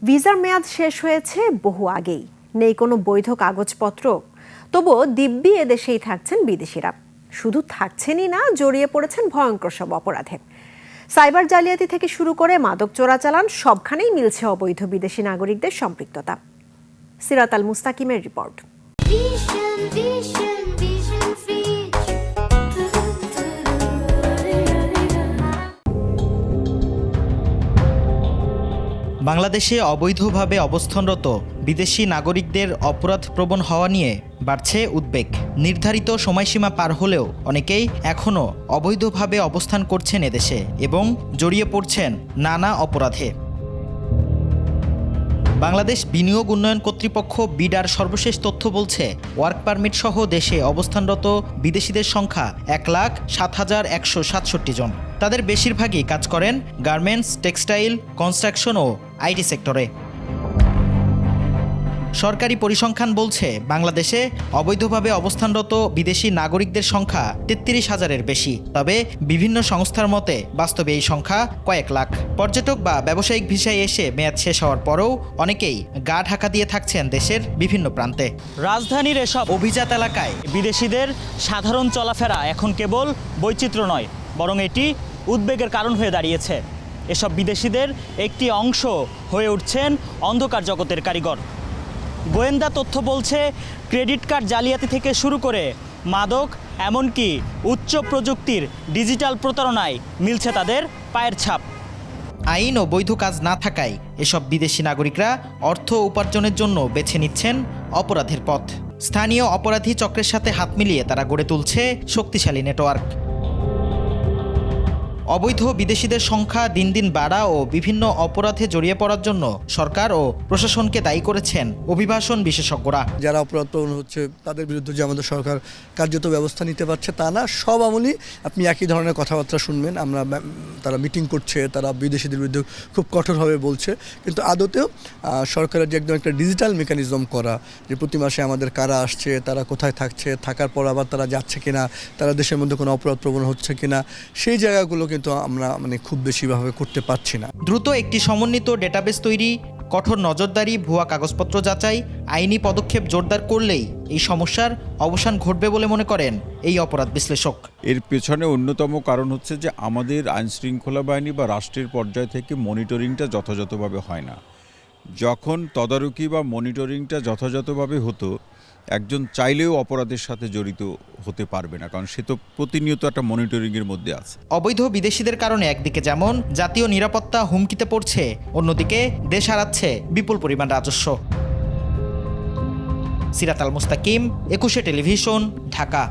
ভিসার মেয়াদ শেষ হয়েছে বহু আগেই, নেই কোনো বৈধ কাগজপত্র। তবুও দিব্যি এদেশেই থাকছেন বিদেশিরা। শুধু থাকছেনই না, জড়িয়ে পড়েছেন ভয়ঙ্কর সব অপরাধে। সাইবার জালিয়াতি থেকে শুরু করে মাদক চোরাচালান, সবখানেই মিলছে অবৈধ বিদেশি নাগরিকদের সম্পৃক্ততা। সিরাত আল মুস্তাকিমের রিপোর্ট। বাংলাদেশে অবৈধভাবে অবস্থানরত বিদেশি নাগরিকদের অপরাধপ্রবণ হওয়া নিয়ে বাড়ছে উদ্বেগ। নির্ধারিত সময়সীমা পার হলেও অনেকেই এখনও অবৈধভাবে অবস্থান করছেন এদেশে এবং জড়িয়ে পড়ছেন নানা অপরাধে। বাংলাদেশ বিনিয়োগ উন্নয়ন কর্তৃপক্ষ বিডার সর্বশেষ তথ্য বলছে, ওয়ার্ক পারমিট সহ দেশে অবস্থানরত বিদেশিদের সংখ্যা 1,07,167 জন। তাদের বেশিরভাগই কাজ করেন গার্মেন্টস, টেক্সটাইল, কনস্ট্রাকশন ও আইটি সেক্টরে। সরকারি পরিসংখ্যান বলছে, বাংলাদেশে অবৈধভাবে অবস্থানরত বিদেশি নাগরিকদের সংখ্যা 33,000-এর বেশি। তবে বিভিন্ন সংস্থার মতে বাস্তবে এই সংখ্যা কয়েক লাখ। পর্যটক বা ব্যবসায়িক ভিসায় এসে মেয়াদ শেষ হওয়ার পরেও অনেকেই গা ঢাকা দিয়ে থাকছেন দেশের বিভিন্ন প্রান্তে। রাজধানীর এসব অভিজাত এলাকায় বিদেশিদের সাধারণ চলাফেরা এখন কেবল বৈচিত্র্য নয়, বরং এটি উদ্বেগের কারণ হয়ে দাঁড়িয়েছে। এসব বিদেশিদের একটি অংশ হয়ে উঠছেন অন্ধকার জগতের কারিগর। গোয়েন্দা তথ্য বলছে, ক্রেডিট কার্ড জালিয়াতি থেকে শুরু করে মাদক, এমনকি উচ্চ প্রযুক্তির ডিজিটাল প্রতারণায় মিলছে তাদের পায়ের ছাপ। আইন ও বৈধ কাজ না থাকায় এসব বিদেশি নাগরিকরা অর্থ উপার্জনের জন্য বেছে নিচ্ছেন অপরাধের পথ। স্থানীয় অপরাধী চক্রের সাথে হাত মিলিয়ে তারা গড়ে তুলছে শক্তিশালী নেটওয়ার্ক। অবৈধ বিদেশিদের সংখ্যা দিন দিন বাড়া ও বিভিন্ন অপরাধে জড়িয়ে পড়ার জন্য সরকার ও প্রশাসনকে দায়ী করেছেন অভিবাসন বিশেষজ্ঞরা। যারা অপরাধ প্রবণ হচ্ছে তাদের বিরুদ্ধে যে আমাদের সরকার কার্যত ব্যবস্থা নিতে পারছে তা না, সব আমলই আপনি একই ধরনের কথাবার্তা শুনবেন। তারা মিটিং করছে, তারা বিদেশিদের বিরুদ্ধে খুব কঠোরভাবে বলছে, কিন্তু আদতেও সরকারের যে একদম একটা ডিজিটাল মেকানিজম করা, যে প্রতি মাসে আমাদের কারা আসছে, তারা কোথায় থাকছে, থাকার পর আবার তারা যাচ্ছে কিনা, তারা দেশের মধ্যে কোনো অপরাধ প্রবণ হচ্ছে কিনা, সেই জায়গাগুলো কিন্তু আমরা খুব বেশিভাবে করতে পারছি না। দ্রুত একটি সমন্বিত ডেটাবেস তৈরি, কঠোর নজরদারি, ভুয়া কাগজপত্র যাচাই, আইনি পদক্ষেপ জোরদার করলেই এই সমস্যার অবসান ঘটবে বলে মনে করেন এই অপরাধ বিশ্লেষক। এর পেছনে অন্যতম কারণ হচ্ছে যে আমাদের আইনশৃঙ্খলা বাহিনী বা রাষ্ট্রের পর্যায় থেকে মনিটরিংটা যথাযথভাবে হয় না। যখন তদারকি বা মনিটরিংটা যথাযথভাবে হতো, একজন চাইলেও অপরাধের সাথে জড়িত হতে পারবে না, কারণ সে তো প্রতিনিয়ত একটা মনিটরিংয়ের মধ্যে আছে। অবৈধ বিদেশিদের কারণে একদিকে যেমন জাতীয় নিরাপত্তা হুমকিতে পড়ছে, অন্যদিকে দেশ হারাচ্ছে বিপুল পরিমাণ রাজস্ব। সিরাত আল মুস্তাকিম, 21 টেলিভিশন, ঢাকা।